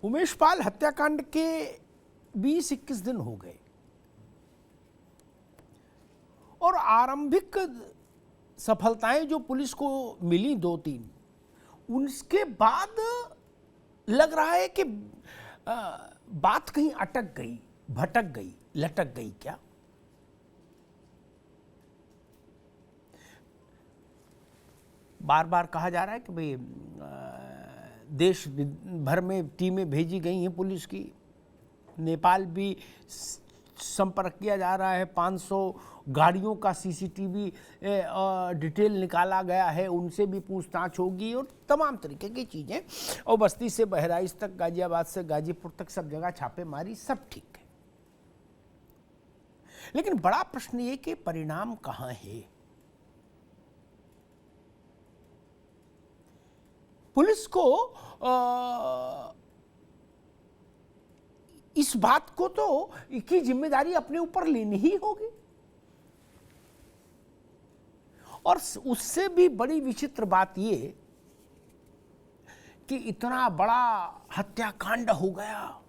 उमेश पाल हत्याकांड के 20-21 दिन हो गए और आरंभिक सफलताएं जो पुलिस को मिली 2-3, उनके बाद लग रहा है कि बात कहीं अटक गई, भटक गई, लटक गई। क्या बार बार कहा जा रहा है कि भाई देश भर में टीमें भेजी गई हैं पुलिस की, नेपाल भी संपर्क किया जा रहा है, 500 गाड़ियों का सीसीटीवी डिटेल निकाला गया है, उनसे भी पूछताछ होगी और तमाम तरीके की चीज़ें, और बस्ती से बहराइच तक, गाजियाबाद से गाजीपुर तक सब जगह छापेमारी, सब ठीक है। लेकिन बड़ा प्रश्न ये कि परिणाम कहाँ है? पुलिस को इस बात को तो की जिम्मेदारी अपने ऊपर लेनी ही होगी। और उससे भी बड़ी विचित्र बात ये कि इतना बड़ा हत्याकांड हो गया,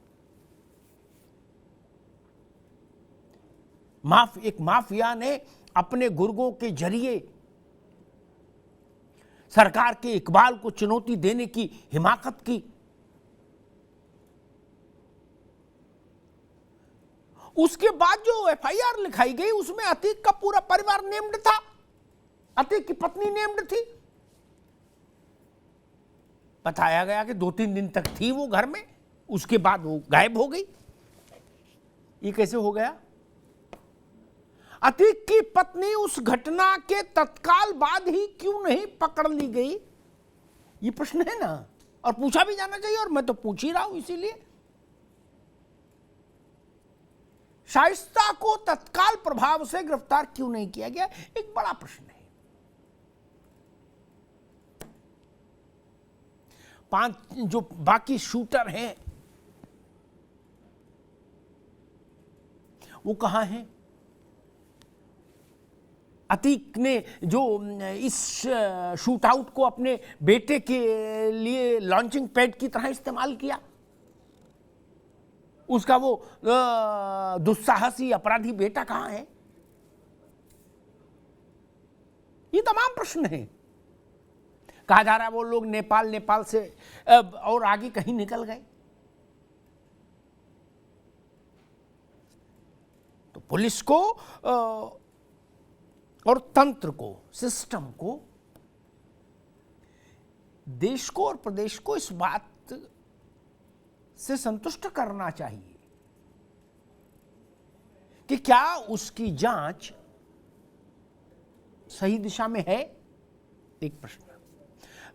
एक माफिया ने अपने गुर्गों के जरिए सरकार के इकबाल को चुनौती देने की हिमाकत की। उसके बाद जो एफआईआर लिखाई गई उसमें अतीक का पूरा परिवार नेम्ड था, अतीक की पत्नी नेम्ड थी। बताया गया कि 2-3 दिन तक थी वो घर में, उसके बाद वो गायब हो गई। ये कैसे हो गया? अतीक की पत्नी उस घटना के तत्काल बाद ही क्यों नहीं पकड़ ली गई? ये प्रश्न है ना, और पूछा भी जाना चाहिए, और मैं तो पूछ ही रहा हूं। इसीलिए शाइस्ता को तत्काल प्रभाव से गिरफ्तार क्यों नहीं किया गया, एक बड़ा प्रश्न है। 5 जो बाकी शूटर हैं वो कहां हैं? अतीक ने जो इस शूट आउट को अपने बेटे के लिए लॉन्चिंग पैड की तरह इस्तेमाल किया, उसका वो दुस्साहसी अपराधी बेटा कहां है? ये तमाम प्रश्न हैं। कहा जा रहा है वो लोग नेपाल से और आगे कहीं निकल गए। तो पुलिस को और तंत्र को, सिस्टम को, देश को और प्रदेश को इस बात से संतुष्ट करना चाहिए कि क्या उसकी जांच सही दिशा में है, एक प्रश्न।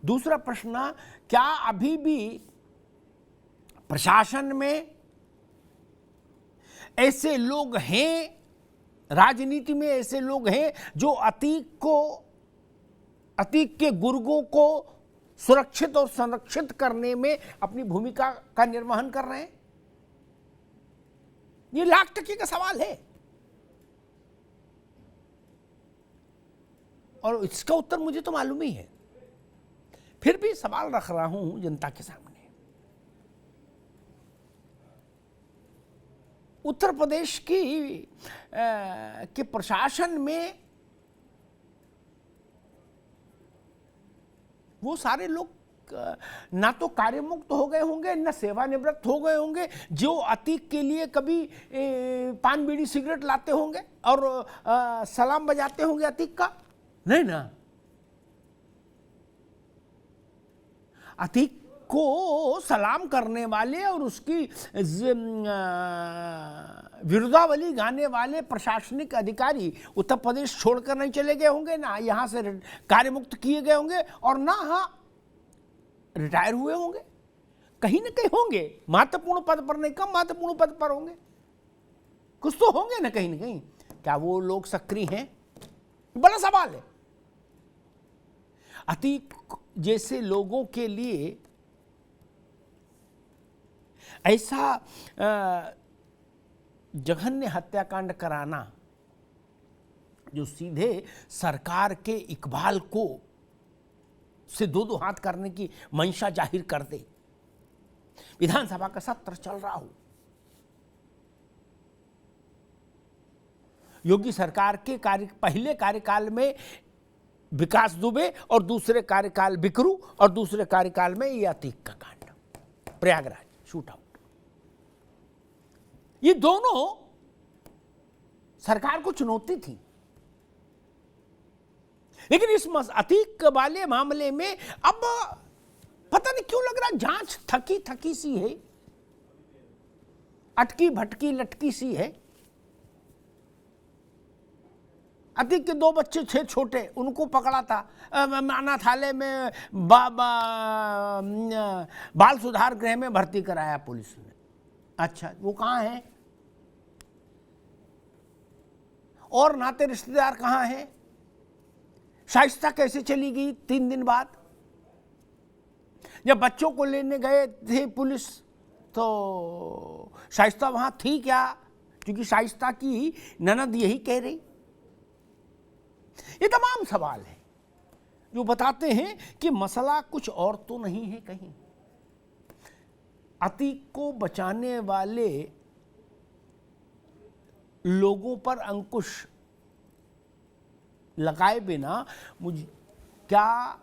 दूसरा प्रश्न, क्या अभी भी प्रशासन में ऐसे लोग हैं, राजनीति में ऐसे लोग हैं जो अतीक के गुर्गों को सुरक्षित और संरक्षित करने में अपनी भूमिका का निर्वहन कर रहे हैं? ये लाख टके का सवाल है, और इसका उत्तर मुझे तो मालूम ही है, फिर भी सवाल रख रहा हूं जनता के सामने। उत्तर प्रदेश के प्रशासन में वो सारे लोग ना तो कार्यमुक्त हो गए होंगे, ना सेवानिवृत्त हो गए होंगे, जो अतीक के लिए कभी पान बीड़ी सिगरेट लाते होंगे और सलाम बजाते होंगे अतीक का, नहीं ना। अतीक को सलाम करने वाले और उसकी विरुद्धावली गाने वाले प्रशासनिक अधिकारी उत्तर प्रदेश छोड़कर नहीं चले गए होंगे, ना यहाँ से कार्यमुक्त किए गए होंगे, और ना रिटायर हुए होंगे। कहीं ना कहीं होंगे, महत्वपूर्ण पद पर नहीं, कम महत्वपूर्ण पद पर होंगे, कुछ तो होंगे ना कहीं। क्या वो लोग सक्रिय हैं? बड़ा सवाल है। अतीक जैसे लोगों के लिए ऐसा जघन्य हत्याकांड कराना, जो सीधे सरकार के इकबाल को से दो हाथ करने की मंशा जाहिर कर दे, विधानसभा का सत्र चल रहा हो, योगी सरकार के पहले कार्यकाल में विकास दुबे और दूसरे कार्यकाल बिकरू और दूसरे कार्यकाल में ये अतीक का कांड, प्रयागराज शूट आउट, ये दोनों सरकार को चुनौती थी। लेकिन इस अतीक वाले मामले में अब पता नहीं क्यों लग रहा जांच थकी थकी सी है, अटकी भटकी लटकी सी है। अतीक के 2 बच्चे थे छोटे, उनको पकड़ा था अनाथालय में, बाल सुधार गृह में भर्ती कराया पुलिस ने। अच्छा, वो कहाँ है? और नाते रिश्तेदार कहाँ हैं? शाइस्ता कैसे चली गई 3 दिन बाद? जब बच्चों को लेने गए थे पुलिस तो शाइस्ता वहां थी क्या? क्योंकि शाइस्ता की ननद यही कह रही। ये तमाम सवाल हैं जो बताते हैं कि मसला कुछ और तो नहीं है कहीं। अतीक को बचाने वाले लोगों पर अंकुश लगाए बिना मुझे क्या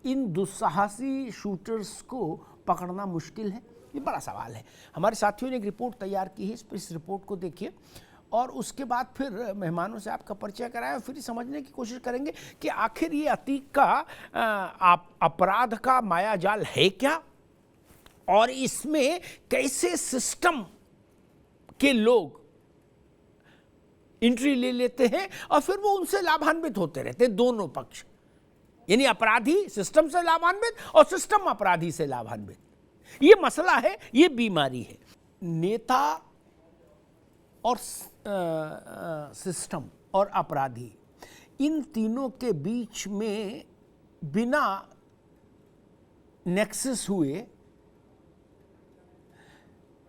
इन दुस्साहसी शूटर्स को पकड़ना मुश्किल है? ये बड़ा सवाल है। हमारे साथियों ने एक रिपोर्ट तैयार की है, इस रिपोर्ट को देखिए और उसके बाद फिर मेहमानों से आपका परिचय कराया और फिर समझने की कोशिश करेंगे कि आखिर ये अतीक का अपराध का मायाजाल है क्या और इसमें कैसे सिस्टम के लोग एंट्री ले लेते हैं और फिर वो उनसे लाभान्वित होते रहते हैं, दोनों पक्ष, यानी अपराधी सिस्टम से लाभान्वित और सिस्टम अपराधी से लाभान्वित। ये मसला है, ये बीमारी है। नेता और सिस्टम और अपराधी, इन तीनों के बीच में बिना नेक्सस हुए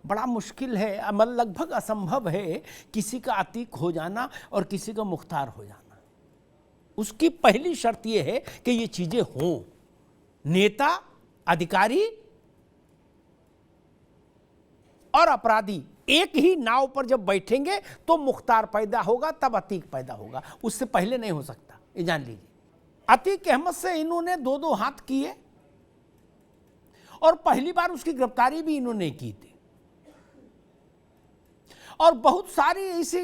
बड़ा मुश्किल है, मतलब लगभग असंभव है किसी का अतीक हो जाना और किसी का मुख्तार हो जाना। उसकी पहली शर्त यह है कि ये चीजें हों। नेता, अधिकारी और अपराधी एक ही नाव पर जब बैठेंगे तो मुख्तार पैदा होगा, तब अतीक पैदा होगा, उससे पहले नहीं हो सकता, ये जान लीजिए। अतीक अहमद से इन्होंने 2-2 हाथ किए और पहली बार उसकी गिरफ्तारी भी इन्होंने की थी और बहुत सारी ऐसी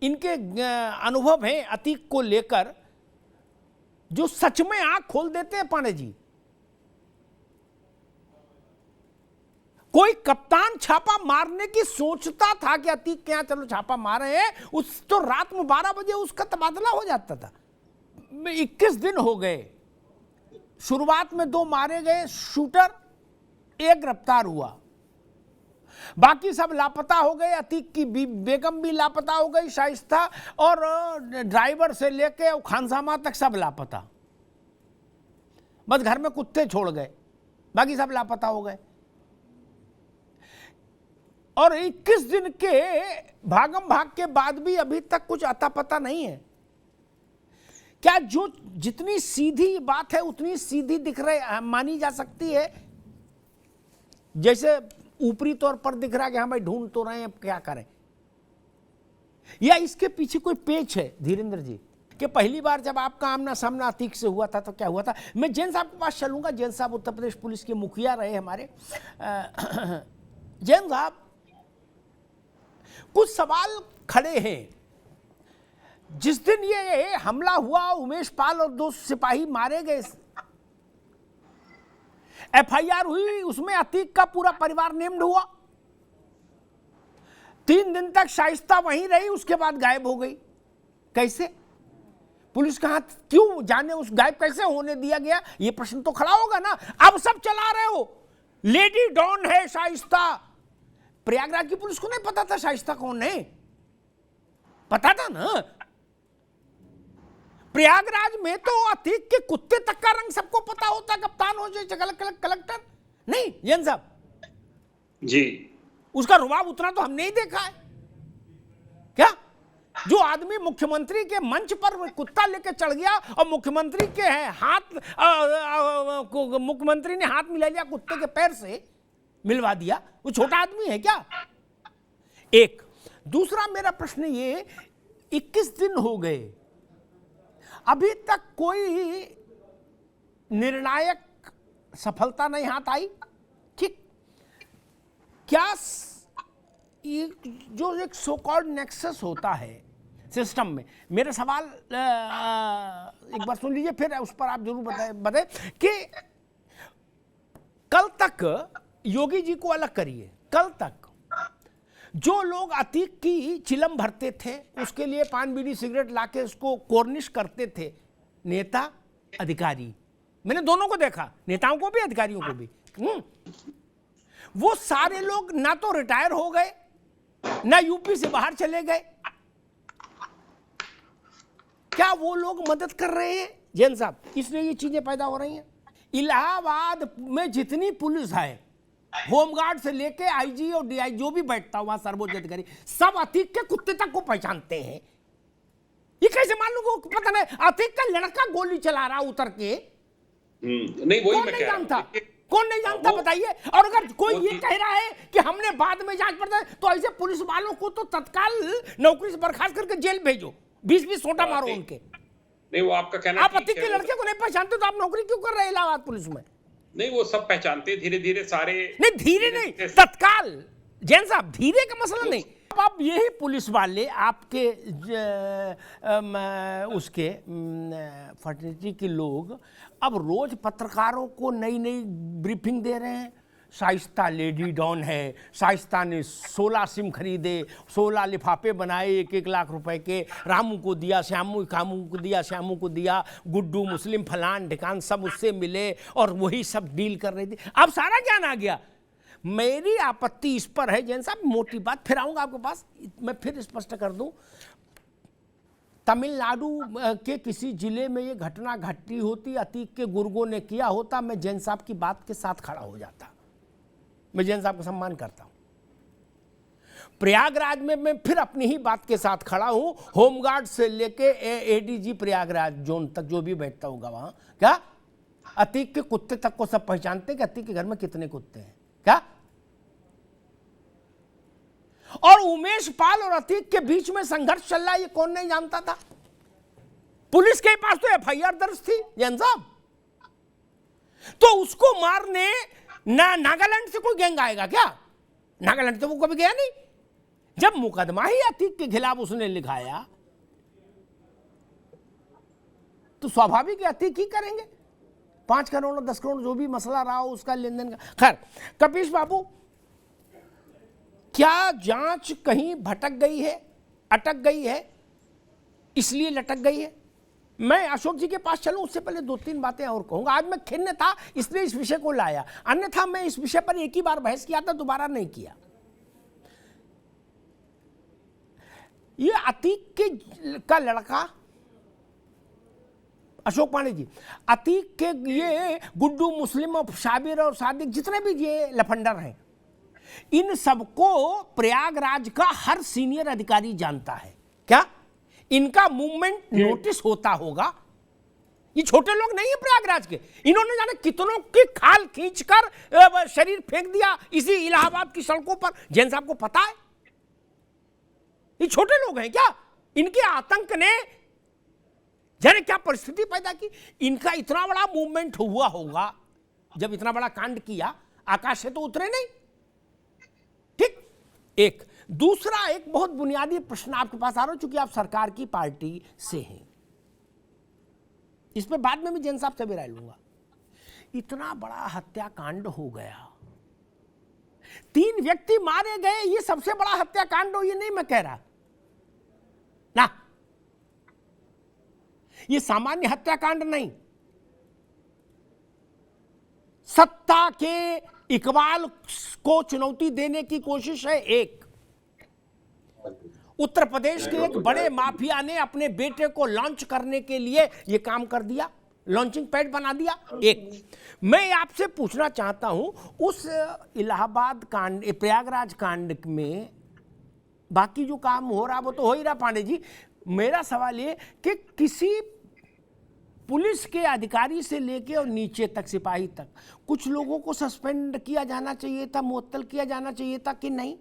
इनके अनुभव हैं अतीक को लेकर जो सच में आंख खोल देते हैं। पांडे जी, कोई कप्तान छापा मारने की सोचता था कि अतीक के यहां चलो छापा मारे हैं, उस तो रात में 12 बजे उसका तबादला हो जाता था। 21 दिन हो गए, शुरुआत में 2 मारे गए शूटर, 1 गिरफ्तार हुआ, बाकी सब लापता हो गए। अतीक की बेगम भी लापता हो गई, शाइस्ता और ड्राइवर से लेके खानसामा तक सब लापता। बस घर में कुत्ते छोड़ गए, बाकी सब लापता हो गए। और 21 दिन के भागम भाग के बाद भी अभी तक कुछ अता पता नहीं है। क्या जो जितनी सीधी बात है उतनी सीधी दिख रही मानी जा सकती है? जैसे ऊपरी तौर पर दिख रहा है कि हाँ भाई ढूंढ तो रहे हैं, अब क्या करें? या इसके पीछे कोई पेच है धीरेन्द्र जी कि पहली बार जब आपका आमना सामना अतीक से हुआ था तो क्या हुआ था? मैं जैन साहब के पास चलूंगा। जैन साहब उत्तर प्रदेश पुलिस के मुखिया रहे हमारे। जैन साहब, कुछ सवाल खड़े हैं। जिस दिन ये हमला हुआ, उमेश पाल और 2 सिपाही मारे गए, एफआईआर हुई, उसमें अतीक का पूरा परिवार नेम्ड हुआ। 3 दिन तक शाइस्ता वहीं रही, उसके बाद गायब हो गई। कैसे? पुलिस का हाथ क्यों जाने, उस गायब कैसे होने दिया गया? ये प्रश्न तो खड़ा होगा ना। अब सब चला रहे हो लेडी डॉन है शाइस्ता। प्रयागराज की पुलिस को नहीं पता था शाइस्ता कौन है? पता था ना। प्रयागराज में तो अतीक के कुत्ते तक का रंग सबको पता होता, कप्तान हो जाए कलेक्टर नहीं। जैन साहब जी, उसका रुबाब उतना तो हमने ही देखा है क्या? जो आदमी मुख्यमंत्री के मंच पर कुत्ता लेके चढ़ गया और मुख्यमंत्री के हाथ मुख्यमंत्री ने हाथ मिला लिया कुत्ते के पैर से मिलवा दिया, वो छोटा आदमी है क्या? एक। दूसरा मेरा प्रश्न ये, 21 दिन हो गए, अभी तक कोई निर्णायक सफलता नहीं हाथ आई। ठीक, क्या ये जो एक सो कॉल्ड नेक्सस होता है सिस्टम में, मेरा सवाल एक बार सुन लीजिए, फिर उस पर आप जरूर बताएं कि कल तक योगी जी को अलग करिए, कल तक जो लोग अतीक की चिलम भरते थे, उसके लिए पान बीड़ी सिगरेट लाके उसको कोर्निश करते थे, नेता अधिकारी, मैंने दोनों को देखा, नेताओं को भी अधिकारियों को भी, वो सारे लोग ना तो रिटायर हो गए ना यूपी से बाहर चले गए। क्या वो लोग मदद कर रहे हैं जैन साहब? इसलिए ये चीजें पैदा हो रही हैं। इलाहाबाद में जितनी पुलिस है, होमगार्ड से लेके आईजी और डीआई जो भी बैठता वहां सर्वोच्च अधिकारी, सब अतीक के कुत्ते तक को पहचानते हैं। ये कैसे मालूम को पता नहीं? अतीक का लड़का गोली चला रहा उतर के, नहीं वही मैं कह रहा हूं। कौन नहीं जानता बताइए? और अगर कोई ये कह रहा है कि हमने बाद में जांच पड़ताल, तो ऐसे पुलिस वालों को तो तत्काल नौकरी से बर्खास्त करके जेल भेजो, 20-20 सोटा मारो उनके। नहीं वो आपका कहना, आप अतीक के लड़के को नहीं पहचानते तो आप नौकरी क्यों कर रहे हैं इलाहाबाद पुलिस में? नहीं वो सब पहचानते, धीरे धीरे सारे। नहीं धीरे नहीं, तत्काल। जैन साहब धीरे का मसला नहीं। अब यही पुलिस वाले आपके उसके फर्टिलिटी के लोग अब रोज पत्रकारों को नई नई ब्रीफिंग दे रहे हैं। शाइस्ता लेडी डॉन है, शाइस्ता ने 16 सिम खरीदे, 16 लिफाफे बनाए 1-1 लाख रुपए के, रामू को दिया, श्यामू कामू को दिया, श्यामू को दिया, गुड्डू मुस्लिम फलान ढिकान सब उससे मिले और वही सब डील कर रही थी। अब सारा ज्ञान आ गया। मेरी आपत्ति इस पर है जैन साहब, मोटी बात, फिर आऊंगा आपके पास, मैं फिर स्पष्ट कर दूं। तमिलनाडु के किसी जिले में ये घटना घटी होती, अतीक के गुर्गों ने किया होता, मैं जैन साहब की बात के साथ खड़ा हो जाता। मैं जैन साहब का सम्मान करता हूं। प्रयागराज में मैं फिर अपनी ही बात के साथ खड़ा हूं। होमगार्ड से लेके एडीजी प्रयागराज जोन तक जो भी बैठता होगा वहां, क्या अतीक के कुत्ते तक को सब पहचानते कि अतीक के घर में कितने कुत्ते हैं क्या? और उमेश पाल और अतीक के बीच में संघर्ष चल रहा है, ये कौन नहीं जानता था? पुलिस के पास तो एफआईआर दर्ज थी जैन साहब। तो उसको मारने ना नागालैंड से कोई गैंग आएगा क्या? नागालैंड तो वो कभी गया नहीं। जब मुकदमा ही अतीक के खिलाफ उसने लिखाया तो स्वाभाविक है अतीक ही करेंगे। 5 करोड़ 10 करोड़ जो भी मसला रहा हो उसका लेन देन का। खैर कपीश बाबू, क्या जांच कहीं भटक गई है, अटक गई है, इसलिए लटक गई है? मैं अशोक जी के पास चलूं उससे पहले 2-3 बातें और कहूंगा। आज मैं खिन्न था इसलिए इस विषय को लाया, अन्यथा मैं इस विषय पर एक ही बार बहस किया था, दोबारा नहीं किया। ये अतीक का लड़का अशोक पांडे जी, अतीक के ये गुड्डू मुस्लिम और शाबिर और सादिक जितने भी ये लफंडर हैं, इन सबको प्रयागराज का हर सीनियर अधिकारी जानता है। क्या इनका मूवमेंट नोटिस होता होगा? ये छोटे लोग नहीं है प्रयागराज के, इन्होंने जाने कितनों की खाल खींचकर शरीर फेंक दिया इसी इलाहाबाद की सड़कों पर। जैन साहब को पता है ये छोटे लोग हैं क्या? इनके आतंक ने जाने क्या परिस्थिति पैदा की। इनका इतना बड़ा मूवमेंट हुआ होगा, जब इतना बड़ा कांड किया, आकाश से तो उतरे नहीं। ठीक, एक। दूसरा एक बहुत बुनियादी प्रश्न आपके पास आ रहा है, चूंकि आप सरकार की पार्टी से हैं, इस पे बाद में भी जैन साहब से भी राय लूंगा। इतना बड़ा हत्याकांड हो गया, 3 व्यक्ति मारे गए, ये सबसे बड़ा हत्याकांड हो, ये नहीं मैं कह रहा ना, ये सामान्य हत्याकांड नहीं। सत्ता के इकबाल को चुनौती देने की कोशिश है। एक, उत्तर प्रदेश के एक बड़े माफिया ने अपने बेटे को लॉन्च करने के लिए यह काम कर दिया, लॉन्चिंग पैड बना दिया। एक, मैं आपसे पूछना चाहता हूं, उस इलाहाबाद कांड, प्रयागराज कांड में बाकी जो काम हो रहा वो तो हो ही रहा। पांडे जी, मेरा सवाल ये कि किसी पुलिस के अधिकारी से लेके और नीचे तक, सिपाही तक, कुछ लोगों को सस्पेंड किया जाना चाहिए था, मुअत्तल किया जाना चाहिए था कि नहीं?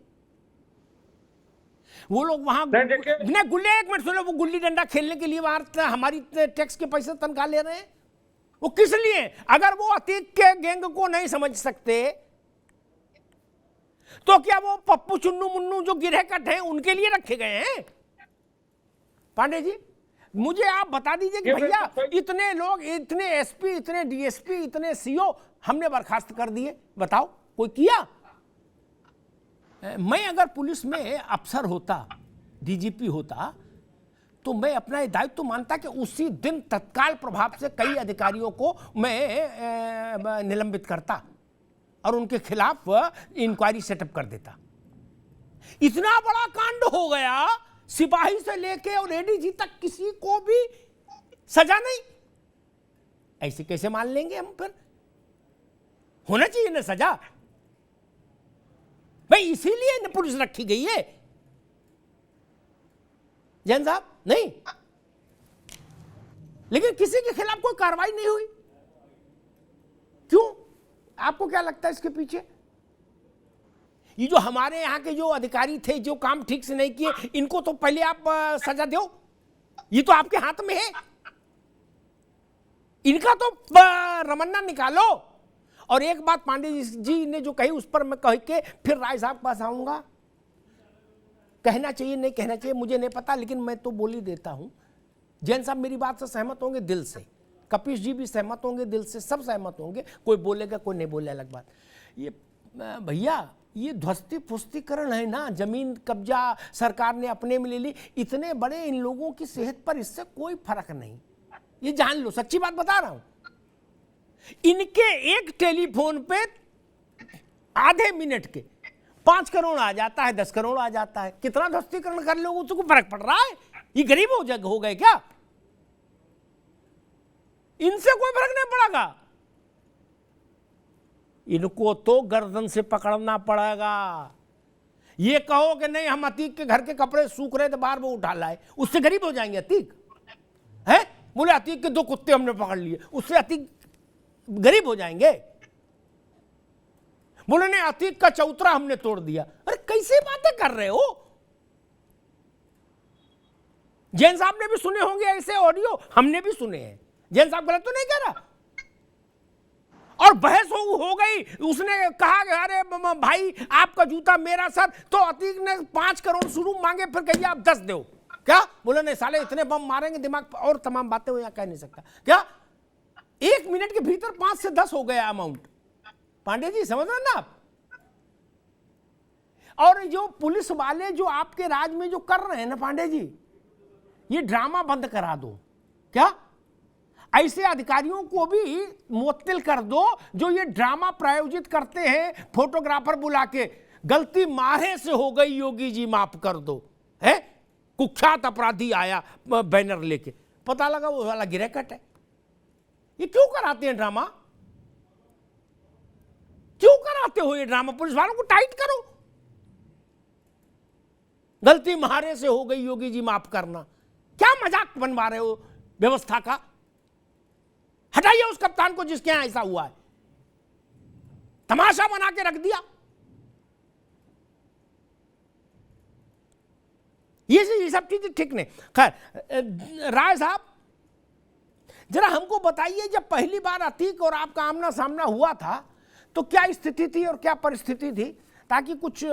वो लोग वहां गुल्ली, एक मिनट सुनो, वो गुल्ली डंडा खेलने के लिए वहां हमारी टैक्स के पैसे तनख्वाह ले रहे हैं, वो किस लिए? अगर वो अतीक के गैंग को नहीं समझ सकते तो क्या वो पप्पू चुन्नू मुन्नू जो गिरहकट हैं उनके लिए रखे गए हैं? पांडे जी, मुझे आप बता दीजिए कि भैया इतने लोग, इतने एसपी, इतने डीएसपी, इतने सीओ हमने बर्खास्त कर दिए, बताओ कोई किया? मैं अगर पुलिस में अफसर होता, डीजीपी होता, तो मैं अपना ये दायित्व तो मानता कि उसी दिन तत्काल प्रभाव से कई अधिकारियों को मैं निलंबित करता और उनके खिलाफ इंक्वायरी सेटअप कर देता। इतना बड़ा कांड हो गया, सिपाही से लेके और एडीजी तक किसी को भी सजा नहीं। ऐसे कैसे मान लेंगे हम? फिर होना चाहिए ना सजा भाई, इसीलिए न पुलिस रखी गई है। जैन साहब, नहीं, लेकिन किसी के खिलाफ कोई कार्रवाई नहीं हुई, क्यों? आपको क्या लगता है इसके पीछे? ये जो हमारे यहाँ के जो अधिकारी थे, जो काम ठीक से नहीं किए, इनको तो पहले आप सजा दो, ये तो आपके हाथ में है, इनका तो रमन्ना निकालो। और एक बात पांडे जी ने जो कही, उस पर मैं कह के फिर राय साहब पास आऊंगा। कहना चाहिए नहीं कहना चाहिए मुझे नहीं पता, लेकिन मैं तो बोल ही देता हूं। जैन साहब मेरी बात से सहमत होंगे दिल से, कपिश जी भी सहमत होंगे दिल से, सब सहमत होंगे, कोई बोलेगा कोई नहीं बोले, अलग बात। ये भैया, ये ध्वस्ती पुस्तीकरण है ना, जमीन कब्जा सरकार ने अपने में ले ली, इतने बड़े इन लोगों की सेहत पर इससे कोई फर्क नहीं, ये जान लो, सच्ची बात बता रहा हूं। इनके एक टेलीफोन पे आधे मिनट के 5 करोड़ आ जाता है, 10 करोड़ आ जाता है। कितना ध्वस्तीकरण कर लोगों से कोई फर्क पड़ रहा है? ये गरीब हो गए क्या? इनसे कोई फर्क नहीं पड़ेगा। इनको तो गर्दन से पकड़ना पड़ेगा। ये कहो कि नहीं हम अतीक के घर के कपड़े सूख रहे थे बाहर, वो उठा लाए, उससे गरीब हो जाएंगे अतीक? है बोले अतीक के 2 कुत्ते हमने पकड़ लिए, उससे अतीक गरीब हो जाएंगे? बोले नहीं अतीक का चौतरा हमने तोड़ दिया। अरे कैसे बातें कर रहे हो? जैन साहब ने भी सुने होंगे ऐसे ऑडियो, हमने भी सुने हैं। जैन साहब गलत तो नहीं कह रहा। और बहस हो गई, उसने कहा कि अरे भाई आपका जूता मेरा सर, तो अतीक ने 5 करोड़ शुरू मांगे, फिर कहिए आप 10 दो। क्या बोले नहीं साले इतने बम मारेंगे दिमाग, और तमाम बातें वो यहां कह नहीं सकता। क्या 1 मिनट के भीतर 5 से 10 हो गया अमाउंट? पांडे जी समझ रहे ना आप? और जो पुलिस वाले जो आपके राज में जो कर रहे हैं ना पांडे जी, ये ड्रामा बंद करा दो। क्या ऐसे अधिकारियों को भी मुअत्तल कर दो जो ये ड्रामा प्रायोजित करते हैं, फोटोग्राफर बुला के, गलती मारे से हो गई योगी जी माफ कर दो, है कुख्यात अपराधी आया बैनर लेके, पता लगा वो वाला गिरहकट है। ये क्यों कराते हैं ड्रामा? क्यों कराते हो ये ड्रामा? पुलिस वालों को टाइट करो। गलती मारे से हो गई योगी जी माफ करना, क्या मजाक बनवा रहे हो व्यवस्था का? हटाइए उस कप्तान को जिसके यहां ऐसा हुआ है, तमाशा बना के रख दिया। ये सब चीजें ठीक नहीं। खैर राय साहब जरा हमको बताइए, जब पहली बार अतीक और आपका आमना सामना हुआ था तो क्या स्थिति थी और क्या परिस्थिति थी, ताकि कुछ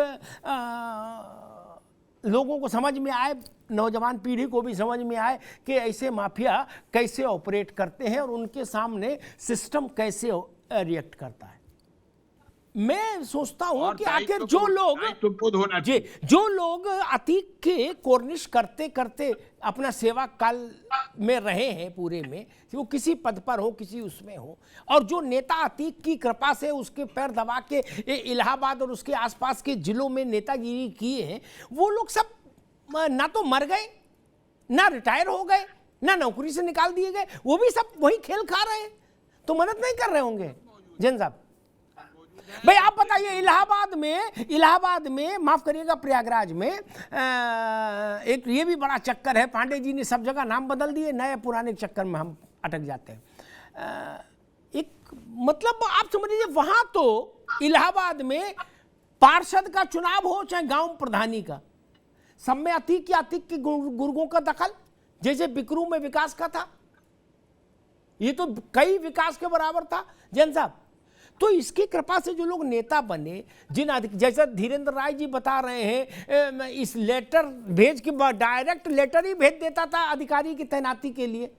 लोगों को समझ में आए, नौजवान पीढ़ी को भी समझ में आए कि ऐसे माफिया कैसे ऑपरेट करते हैं और उनके सामने सिस्टम कैसे रिएक्ट करता है। मैं सोचता हूं कि आखिर जो लोग अतीक के कोर्निश करते करते अपना सेवा काल में रहे हैं पूरे में, वो किसी पद पर हो किसी उसमें हो, और जो नेता अतीक की कृपा से उसके पैर दबा के इलाहाबाद और उसके आसपास के जिलों में नेतागिरी किए हैं, वो लोग सब ना तो मर गए, ना रिटायर हो गए, ना नौकरी से निकाल दिए गए, वो भी सब वही खेल खा रहे हैं, तो मदद नहीं कर रहे होंगे जैन साहब? भाई आप बताइए, इलाहाबाद में माफ करिएगा, प्रयागराज में एक ये भी बड़ा चक्कर है, पांडे जी ने सब जगह नाम बदल दिए, नए पुराने चक्कर में हम अटक जाते हैं। एक मतलब आप समझ लीजिए, वहां तो इलाहाबाद में पार्षद का चुनाव हो चाहे गांव प्रधानी का, सब में अतीक के गुर्गों का दखल, जैसे बिकरू में विकास का था, ये तो कई विकास के बराबर था जैन साहब। तो इसकी कृपा से जो लोग नेता बने, जैसा धीरेन्द्र राय जी बता रहे हैं, इस लेटर भेज के डायरेक्ट लेटर ही भेज देता था अधिकारी की तैनाती के लिए,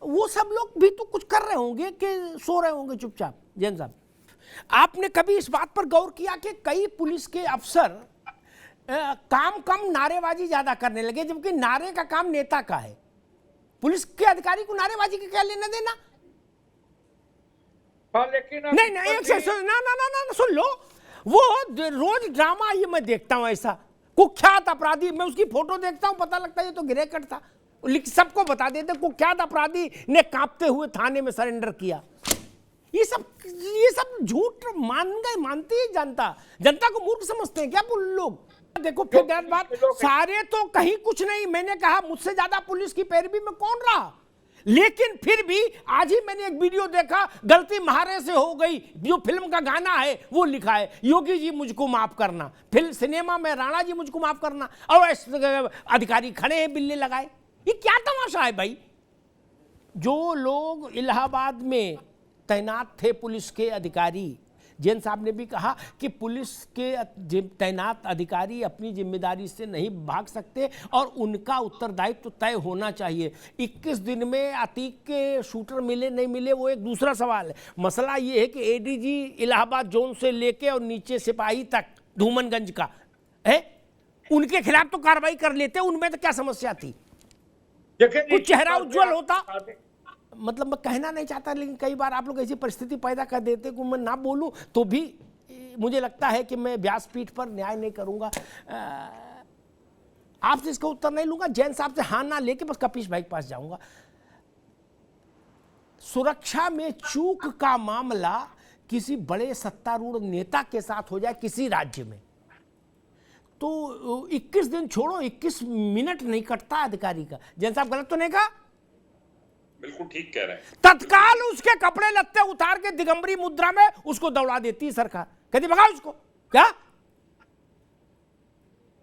वो सब लोग भी तो कुछ कर रहे होंगे कि सो रहे होंगे चुपचाप। जैन साहब, आपने कभी इस बात पर गौर किया कि कई पुलिस के अफसर काम कम नारेबाजी ज्यादा करने लगे, जबकि नारे का काम नेता का है? पुलिस के अधिकारी को नारेबाजी का क्या लेना देना? हाँ, लेकिन नहीं एक से ना सुन लो, वो रोज ड्रामा ये मैं देखता हूं, ऐसा कुख्यात अपराधी, मैं उसकी फोटो देखता हूं, पता लगता है ये तो गिरेकट था, सबको बता देते कुख्यात अपराधी ने कांपते हुए थाने में सरेंडर किया। ये सब झूठ मानती है जनता को मूर्ख समझते हैं क्या लोग? देखो फिर गलत बात, सारे तो कहीं कुछ नहीं, मैंने कहा मुझसे ज्यादा पुलिस की पैरवी में कौन रहा, लेकिन फिर भी आज ही मैंने एक वीडियो देखा, गलती म्हारे से हो गई, जो फिल्म का गाना है वो लिखा है, योगी जी मुझको माफ करना, फिल्म सिनेमा में राणा जी मुझको माफ करना, और अधिकारी खड़े हैं बिल्ले लगाए। ये क्या तमाशा है भाई? जो लोग इलाहाबाद में तैनात थे पुलिस के अधिकारी, जैन साहब ने भी कहा कि पुलिस के तैनात अधिकारी अपनी जिम्मेदारी से नहीं भाग सकते और उनका उत्तरदायित्व तो तय होना चाहिए। 21 दिन में अतीक के शूटर मिले नहीं मिले वो एक दूसरा सवाल है। मसला ये है कि एडीजी इलाहाबाद जोन से लेके और नीचे सिपाही तक धूमनगंज का है, उनके खिलाफ तो कार्रवाई कर लेते, उनमें तो क्या समस्या थी? कुछ चेहरा उज्जवल होता। मतलब मैं कहना नहीं चाहता, लेकिन कई बार आप लोग ऐसी परिस्थिति पैदा कर देते कि मैं ना बोलूं तो भी मुझे लगता है कि मैं व्यासपीठ पर न्याय नहीं करूंगा। आपसे इसका उत्तर नहीं लूंगा, जैन साहब से हाँ ना लेके बस कपीश भाई के पास जाऊंगा। सुरक्षा में चूक का मामला किसी बड़े सत्तारूढ़ नेता के साथ हो जाए किसी राज्य में, तो 21 दिन छोड़ो 21 मिनट नहीं कटता अधिकारी का। जैन साहब गलत तो नहीं कहा? बिल्कुल ठीक कह रहे हैं। तत्काल उसके कपड़े लत्ते उतार के दिगंबरी मुद्रा में उसको दौड़ा देती है सरकार, कहती भगाओ उसको। क्या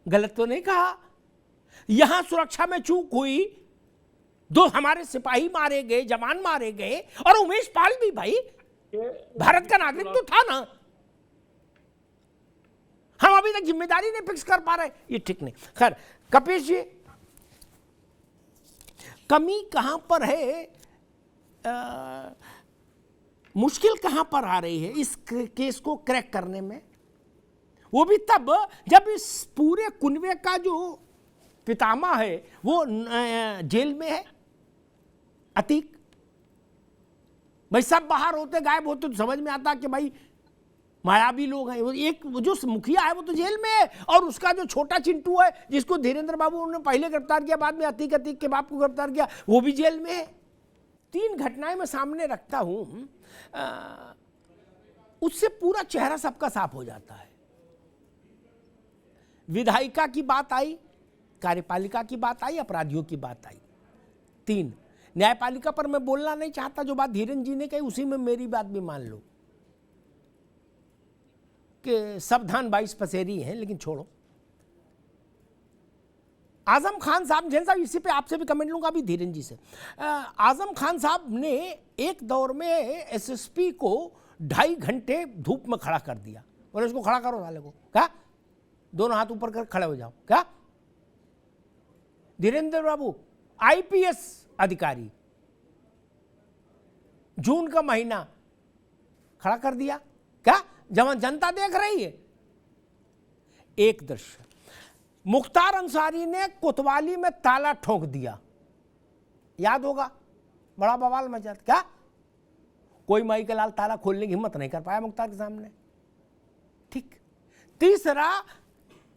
गलत तो नहीं कहा? यहां सुरक्षा में चूक हुई, 2 हमारे सिपाही मारे गए, जवान मारे गए, और उमेश पाल भी भाई भारत का नागरिक तो था ना। हम अभी तक जिम्मेदारी नहीं फिक्स कर पा रहे, ये ठीक नहीं। खैर कपीश जी, कमी कहां पर है, मुश्किल कहां पर आ रही है इस केस को क्रैक करने में? वो भी तब जब इस पूरे कुनबे का जो पितामह है वो जेल में है, अतीक। भाई सब बाहर होते गायब होते तो समझ में आता कि भाई मायावी लोग हैं। एक जो मुखिया है वो तो जेल में है, और उसका जो छोटा चिंटू है जिसको धीरेन्द्र बाबू उन्होंने पहले गिरफ्तार किया, बाद में अतीक के बाप को गिरफ्तार किया, वो भी जेल में है। 3 घटनाएं मैं सामने रखता हूं, उससे पूरा चेहरा सबका साफ हो जाता है। विधायिका की बात आई, कार्यपालिका की बात आई, अपराधियों की बात आई। 3 न्यायपालिका पर मैं बोलना नहीं चाहता, जो बात धीरेन्द्र जी ने कही उसी में मेरी बात भी मान लो कि सावधान 22 पसेरी हैं, लेकिन छोड़ो। आजम खान साहब, जैन साहब इसी पे आपसे भी कमेंट लूंगा अभी धीरेन्द्र जी से। आजम खान साहब ने एक दौर में एसएसपी को 2.5 घंटे धूप में खड़ा कर दिया, और इसको खड़ा करो साले को, क्या दोनों हाथ ऊपर कर खड़े हो जाओ। क्या धीरेन्द्र बाबू आईपीएस अधिकारी, जून का महीना खड़ा कर दिया, क्या जवान जनता देख रही है। एक दृश्य, मुख्तार अंसारी ने कोतवाली में ताला ठोक दिया, याद होगा, बड़ा बवाल मचा। क्या कोई माई का लाल ताला खोलने की हिम्मत नहीं कर पाया मुख्तार के सामने। ठीक। तीसरा,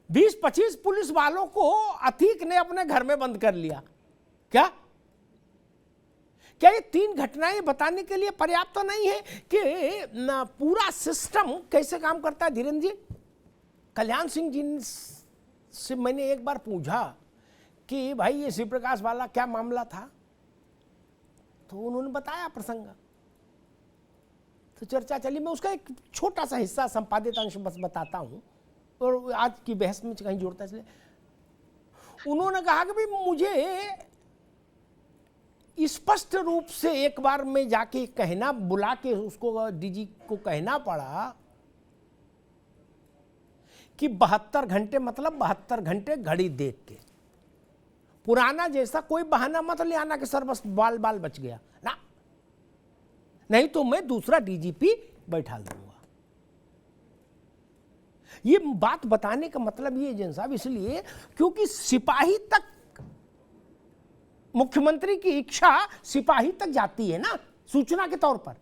20-25 पुलिस वालों को अतीक ने अपने घर में बंद कर लिया। क्या क्या ये 3 घटनाएं बताने के लिए पर्याप्त तो नहीं है कि पूरा सिस्टम कैसे काम करता है? धीरेन्द्र जी, कल्याण सिंह जी से मैंने एक बार पूछा कि भाई ये शिव प्रकाश वाला क्या मामला था, तो उन्होंने बताया प्रसंग, तो चर्चा चली। मैं उसका एक छोटा सा हिस्सा, संपादित अंश बस बताता हूं और आज की बहस में कहीं जोड़ता है। इसलिए उन्होंने कहा कि भाई मुझे स्पष्ट रूप से एक बार में जाके कहना, बुला के उसको डीजी को कहना पड़ा कि 72 घंटे मतलब 72 घंटे घड़ी देख के, पुराना जैसा कोई बहाना मत ले आना कि सर बस बाल बाल बच गया ना, नहीं तो मैं दूसरा डीजीपी बैठा दूंगा। ये बात बताने का मतलब ये जैन साहब इसलिए क्योंकि सिपाही तक, मुख्यमंत्री की इच्छा सिपाही तक जाती है ना सूचना के तौर पर,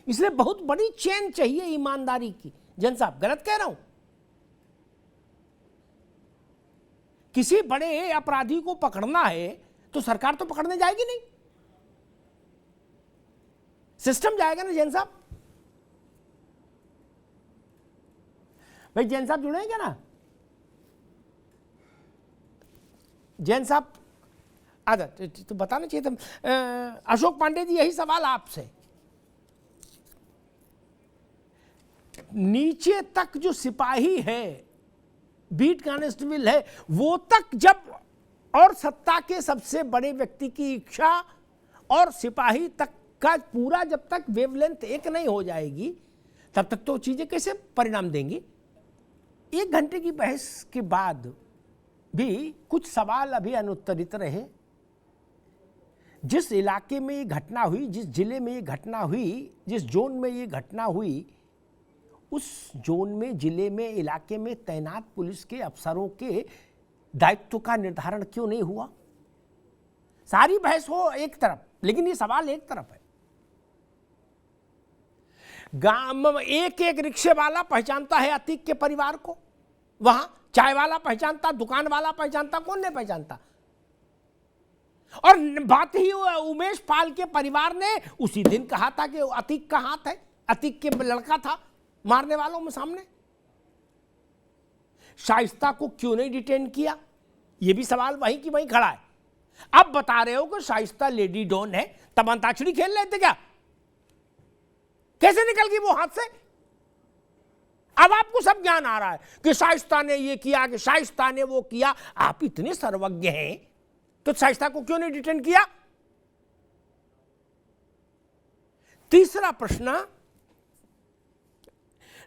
इसलिए बहुत बड़ी चेन चाहिए ईमानदारी की। जैन साहब गलत कह रहा हूं? किसी बड़े अपराधी को पकड़ना है तो सरकार तो पकड़ने जाएगी नहीं, सिस्टम जाएगा ना। जैन साहब, भाई जैन साहब जुड़े हैं क्या ना? जैन साहब आजा, तो बताना चाहिए था। अशोक पांडे जी, यही सवाल आपसे, नीचे तक जो सिपाही है, बीट कांस्टेबल है, वो तक जब, और सत्ता के सबसे बड़े व्यक्ति की इच्छा और सिपाही तक का पूरा जब तक वेवलेंथ एक नहीं हो जाएगी तब तक तो चीजें कैसे परिणाम देंगी? 1 घंटे की बहस के बाद भी कुछ सवाल अभी अनुत्तरित रहे। जिस इलाके में ये घटना हुई, जिस जिले में ये घटना हुई, जिस जोन में ये घटना हुई, उस जोन में, जिले में, इलाके में तैनात पुलिस के अफसरों के दायित्व का निर्धारण क्यों नहीं हुआ? सारी बहस हो एक तरफ, लेकिन ये सवाल एक तरफ है। गांव में एक एक रिक्शे वाला पहचानता है अतीक के परिवार को, वहां चाय वाला पहचानता, दुकान वाला पहचानता, कौन नहीं पहचानता? और बात ही उमेश पाल के परिवार ने उसी दिन कहा था कि अतीक का हाथ है, अतीक के लड़का था मारने वालों में सामने। शाइस्ता को क्यों नहीं डिटेन किया? यह भी सवाल वहीं की वहीं खड़ा है। अब बता रहे हो कि शाइस्ता लेडी डॉन है, तब अंताक्षरी खेल रहे थे क्या? कैसे निकल गई वो हाथ से? अब आपको सब ज्ञान आ रहा है कि शाइस्ता ने ये किया, कि शाइस्ता ने वो किया। आप इतने सर्वज्ञ हैं तो शाइस्ता को क्यों नहीं डिटेन किया? तीसरा प्रश्न,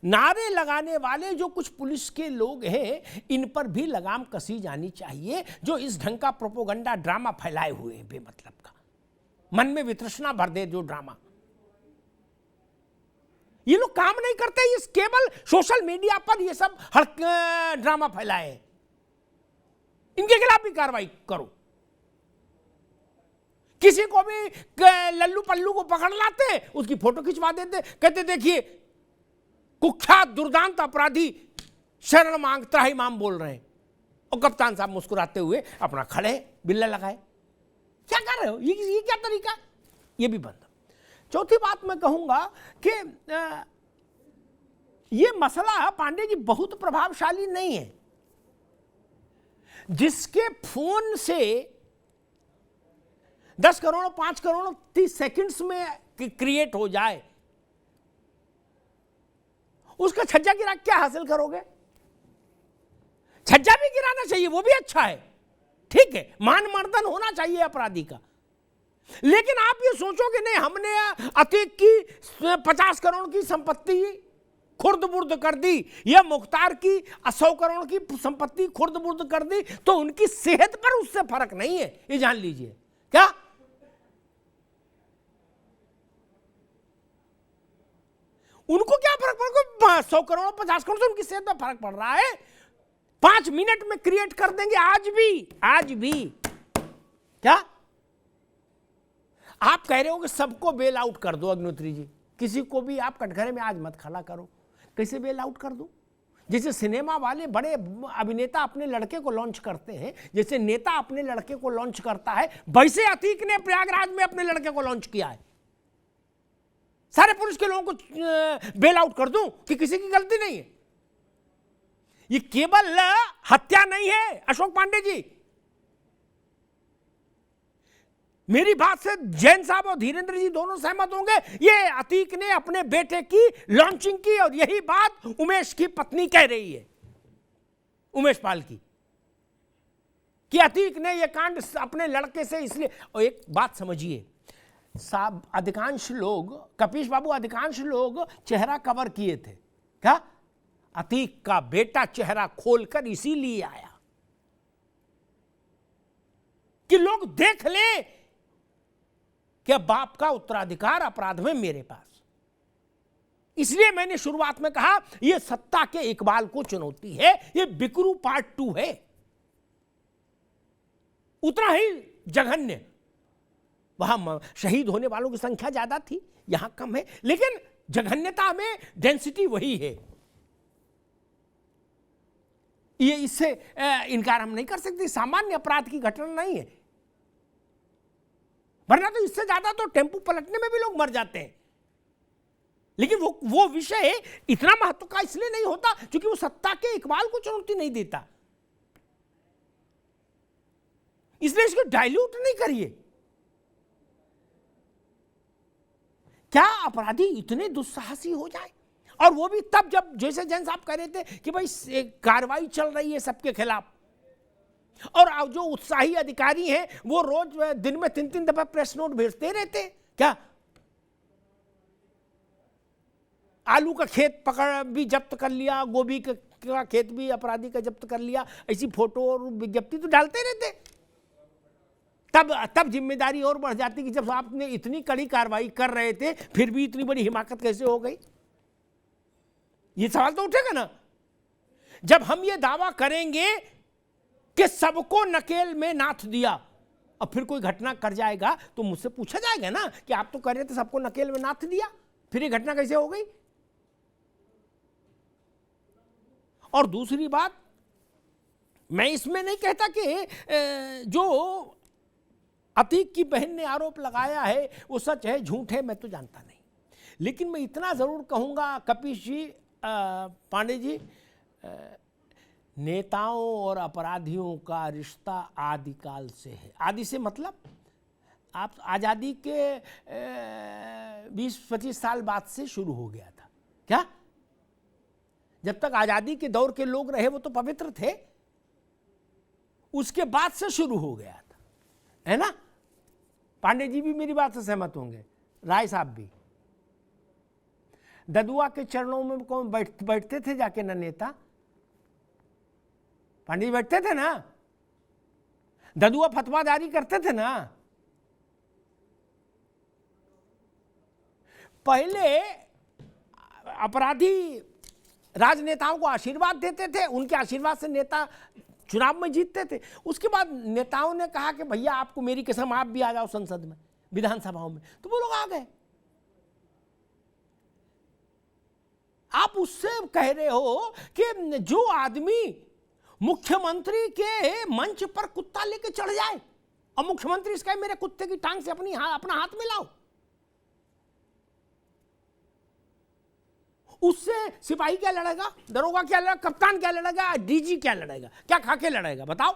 नारे लगाने वाले जो कुछ पुलिस के लोग हैं, इन पर भी लगाम कसी जानी चाहिए, जो इस ढंग का प्रोपोगंडा ड्रामा फैलाए हुए हैं, बेमतलब का, मन में वितृष्णा भर दे जो ड्रामा। ये लोग काम नहीं करते, ये केवल सोशल मीडिया पर ये सब ड्रामा फैलाए। इनके खिलाफ भी कार्रवाई करो। किसी को भी लल्लू पल्लू को पकड़ लाते, उसकी फोटो खिंचवा देते, कहते देखिए कुख्यात दुर्दांत अपराधी शरण मांगता है, इमाम बोल रहे हैं, और कप्तान साहब मुस्कुराते हुए अपना खड़े बिल्ला लगाए। क्या कर रहे हो? ये क्या तरीका? ये भी बंद। चौथी बात मैं कहूंगा कि ये मसला पांडे जी बहुत प्रभावशाली नहीं है। जिसके फोन से 10 करोड़ 5 करोड़ 30 सेकंड्स में क्रिएट हो जाए, उसका छज्जा गिरा क्या हासिल करोगे? छज्जा भी गिराना चाहिए, वो भी अच्छा है, ठीक है, मान मर्दन होना चाहिए अपराधी का। लेकिन आप ये सोचोगे नहीं, हमने अतीक की 50 करोड़ की संपत्ति खुर्द बुर्द कर दी, या मुख्तार की 100 करोड़ की संपत्ति खुर्द बुर्द कर दी, तो उनकी सेहत पर उससे फर्क नहीं है, ये जान लीजिए। क्या उनको क्या फर्क पड़? 100 करोड़ 50 करोड़ से उनकी सेहत पर फर्क पड़ रहा है। 5 मिनट में क्रिएट कर देंगे। आज भी क्या आप कह रहे हो कि सबको बेल आउट कर दो? अग्निहोत्री जी, किसी को भी आप कटघरे में आज मत खड़ा करो। कैसे बेल आउट कर दो? जैसे सिनेमा वाले बड़े अभिनेता अपने लड़के को लॉन्च करते हैं, जैसे नेता अपने लड़के को लॉन्च करता है, वैसे अतीक ने प्रयागराज में अपने लड़के को लॉन्च किया है। सारे पुलिस के लोगों को बेल आउट कर दूं कि किसी की गलती नहीं है। ये केवल हत्या नहीं है अशोक पांडे जी। मेरी बात से जैन साहब और धीरेन्द्र जी दोनों सहमत होंगे। ये अतीक ने अपने बेटे की लॉन्चिंग की और यही बात उमेश की पत्नी कह रही है, उमेश पाल की, कि अतीक ने यह कांड अपने लड़के से इसलिए। और एक बात समझिए साहब, अधिकांश लोग, कपीश बाबू, अधिकांश लोग चेहरा कवर किए थे। क्या? अतीक का बेटा चेहरा खोलकर इसीलिए आया कि लोग देख ले कि बाप का उत्तराधिकार अपराध में मेरे पास। इसलिए मैंने शुरुआत में कहा यह सत्ता के इकबाल को चुनौती है, यह बिकरू पार्ट 2 है। उतना ही जघन्य, वहां शहीद होने वालों की संख्या ज्यादा थी, यहां कम है, लेकिन जघन्यता में डेंसिटी वही है। ये इससे इनकार हम नहीं कर सकते, सामान्य अपराध की घटना नहीं है। वरना तो इससे ज्यादा तो टेम्पू पलटने में भी लोग मर जाते हैं। लेकिन वो विषय इतना महत्व का इसलिए नहीं होता क्योंकि वो सत्ता के इकबाल को चुनौती नहीं देता, इसलिए इसको डाइल्यूट नहीं करिए। क्या अपराधी इतने दुस्साहसी हो जाए? और वो भी तब जब, जैसे जैन साहब कह रहे थे कि भाई कार्रवाई चल रही है सबके खिलाफ, और जो उत्साही अधिकारी हैं वो रोज दिन में 3-3 दफा प्रेस नोट भेजते रहते। क्या आलू का खेत पकड़ भी जब्त कर लिया, गोभी का खेत भी अपराधी का जब्त कर लिया, ऐसी फोटो और विज्ञप्ति तो डालते रहते। तब जिम्मेदारी और बढ़ जाती कि जब आपने इतनी कड़ी कार्रवाई कर रहे थे फिर भी इतनी बड़ी हिमाकत कैसे हो गई? ये सवाल तो उठेगा ना। जब हम ये दावा करेंगे कि सबको नकेल में नाथ दिया और फिर कोई घटना कर जाएगा तो मुझसे पूछा जाएगा ना कि आप तो कह रहे थे सबको नकेल में नाथ दिया, फिर ये घटना कैसे हो गई? और दूसरी बात, मैं इसमें नहीं कहता कि जो अतीक की बहन ने आरोप लगाया है वो सच है झूठ है, मैं तो जानता नहीं। लेकिन मैं इतना जरूर कहूंगा कपीश जी, पांडे जी, नेताओं और अपराधियों का रिश्ता आदिकाल से है। आदि से मतलब आप आज़ादी के 20-25 साल बाद से शुरू हो गया था। क्या? जब तक आज़ादी के दौर के लोग रहे वो तो पवित्र थे, उसके बाद से शुरू हो गया था, है ना? पांडे जी भी मेरी बात से सहमत होंगे, राय साहब भी। ददुआ के चरणों में कौन बैठते थे जाके ना नेता? पांडे जी बैठते थे ना, ददुआ फतवा जारी करते थे ना। पहले अपराधी राजनेताओं को आशीर्वाद देते थे, उनके आशीर्वाद से नेता चुनाव में जीतते थे। उसके बाद नेताओं ने कहा कि भैया आपको मेरी कसम, आप भी आ जाओ संसद में, विधानसभाओं में, तो वो लोग आ गए। आप उससे कह रहे हो कि जो आदमी मुख्यमंत्री के मंच पर कुत्ता लेके चढ़ जाए और मुख्यमंत्री इसका मेरे कुत्ते की टांग से अपना हाथ मिलाओ, उससे सिपाही क्या लड़ेगा, दरोगा क्या लड़ेगा, कप्तान क्या लड़ेगा, डीजी क्या लड़ेगा? क्या खा के लड़ेगा बताओ?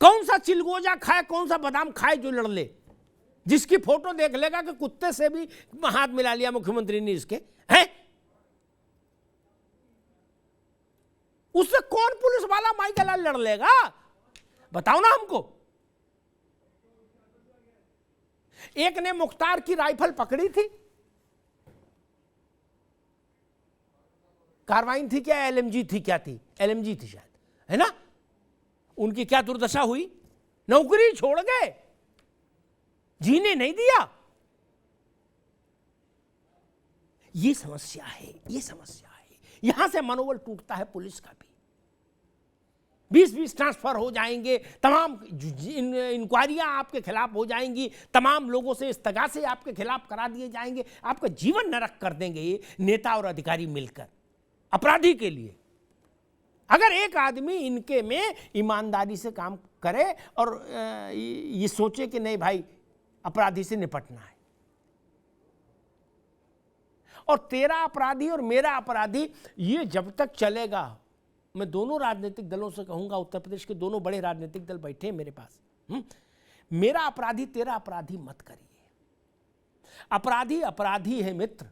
कौन सा चिलगोजा खाए, कौन सा बादाम खाए जो लड़ ले? जिसकी फोटो देख लेगा कि कुत्ते से भी हाथ मिला लिया मुख्यमंत्री ने इसके, हैं? उससे कौन पुलिस वाला माई का लाल लड़ लेगा? बताओ ना हमको। एक ने मुख्तार की राइफल पकड़ी थी, कार्बाइन थी क्या, एलएमजी थी, क्या थी? एलएमजी थी शायद, है ना? उनकी क्या दुर्दशा हुई? नौकरी छोड़ गए, जीने नहीं दिया। ये समस्या है, ये समस्या है। यहां से मनोबल टूटता है पुलिस का भी। 20-20 ट्रांसफर हो जाएंगे, तमाम इंक्वायरियां आपके खिलाफ हो जाएंगी, तमाम लोगों से इस्तगासे आपके खिलाफ करा दिए जाएंगे, आपका जीवन नरक कर देंगे ये नेता और अधिकारी मिलकर। अपराधी के लिए। अगर एक आदमी इनके में ईमानदारी से काम करे और ये सोचे कि नहीं भाई अपराधी से निपटना है, और तेरा अपराधी और मेरा अपराधी, ये जब तक चलेगा, मैं दोनों राजनीतिक दलों से कहूंगा, उत्तर प्रदेश के दोनों बड़े राजनीतिक दल बैठे हैं मेरे पास, मेरा अपराधी तेरा अपराधी मत करिए। अपराधी अपराधी है मित्र,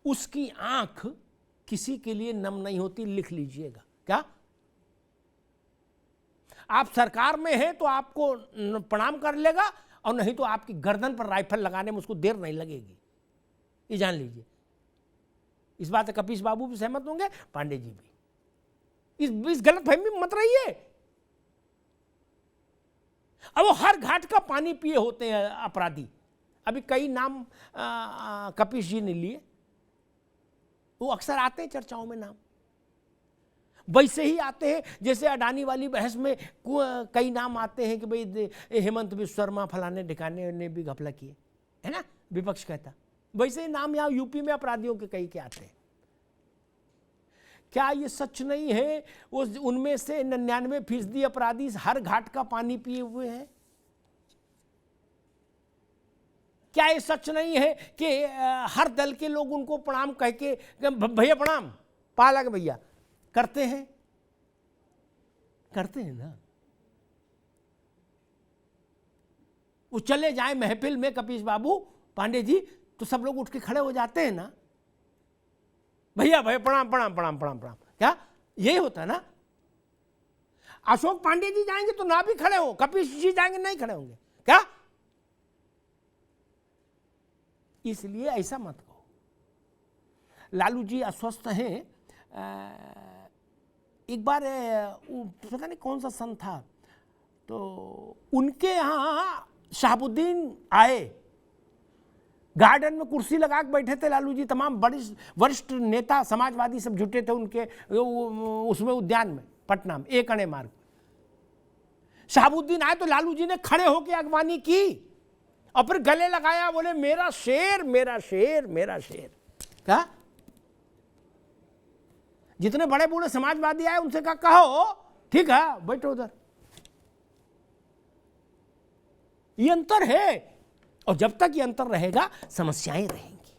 उसकी आंख किसी के लिए नम नहीं होती, लिख लीजिएगा। क्या आप सरकार में हैं तो आपको प्रणाम कर लेगा, और नहीं तो आपकी गर्दन पर राइफल लगाने में उसको देर नहीं लगेगी, ये जान लीजिए। इस बात से कपीश बाबू भी सहमत होंगे, पांडे जी भी। इस गलत फहमी में मत रहिए। अब वो हर घाट का पानी पिए होते हैं अपराधी। अभी कई नाम कपीश जी ने लिए, वो अक्सर आते हैं चर्चाओं में नाम, वैसे ही आते हैं जैसे अडानी वाली बहस में कई नाम आते हैं कि भाई हेमंत बिस्व शर्मा फलाने ठिकाने ने भी घपला किए, है ना, विपक्ष कहता। वैसे ही नाम यहाँ यूपी में अपराधियों के कई के आते हैं। क्या ये सच नहीं है वो उनमें से 99% अपराधी हर घाट का पानी पिए हुए हैं? क्या ये सच नहीं है कि हर दल के लोग उनको प्रणाम कह के भैया प्रणाम पालक भैया करते हैं? करते हैं ना। वो चले जाए महफिल में कपीश बाबू पांडे जी तो सब लोग उठ के खड़े हो जाते हैं ना, भैया भैया प्रणाम प्रणाम प्रणाम प्रणाम प्रणाम। क्या यही होता है ना? अशोक पांडे जी जाएंगे तो ना भी खड़े हो, कपीश जी जाएंगे नहीं खड़े होंगे क्या? इसलिए ऐसा मत कहो। लालू जी अस्वस्थ हैं। एक बार पता नहीं कौन सा सन था, तो उनके यहाँ शहाबुद्दीन आए, गार्डन में कुर्सी लगा के बैठे थे लालू जी, तमाम वरिष्ठ नेता समाजवादी सब जुटे थे उनके उसमें उद्यान में पटना में, एक अणे मार्ग। शहाबुद्दीन आए तो लालू जी ने खड़े होकर अगवानी की और फिर गले लगाया, बोले मेरा शेर मेरा शेर मेरा शेर। क्या जितने बड़े बूढ़े समाजवादी आए उनसे कहो ठीक है बैठो उधर। ये अंतर है, और जब तक ये अंतर रहेगा समस्याएं रहेंगी।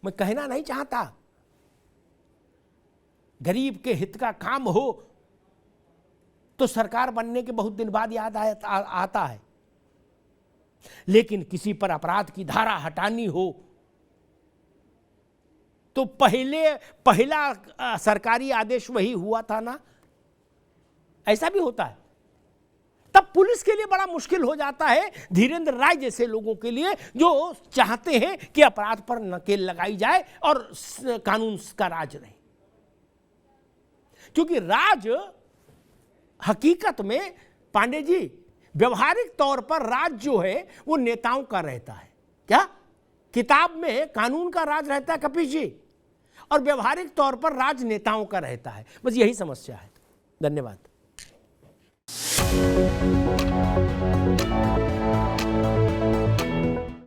मैं कहना नहीं चाहता गरीब के हित का काम हो तो सरकार बनने के बहुत दिन बाद याद आता है, लेकिन किसी पर अपराध की धारा हटानी हो तो पहला सरकारी आदेश वही हुआ था ना, ऐसा भी होता है। तब पुलिस के लिए बड़ा मुश्किल हो जाता है, धीरेन्द्र राय जैसे लोगों के लिए जो चाहते हैं कि अपराध पर नकेल लगाई जाए और कानून का राज रहे। क्योंकि राज हकीकत में पांडे जी व्यवहारिक तौर पर राज जो है वो नेताओं का रहता है। क्या किताब में कानून का राज रहता है कपीश जी, और व्यवहारिक तौर पर राज नेताओं का रहता है। बस यही समस्या है। धन्यवाद।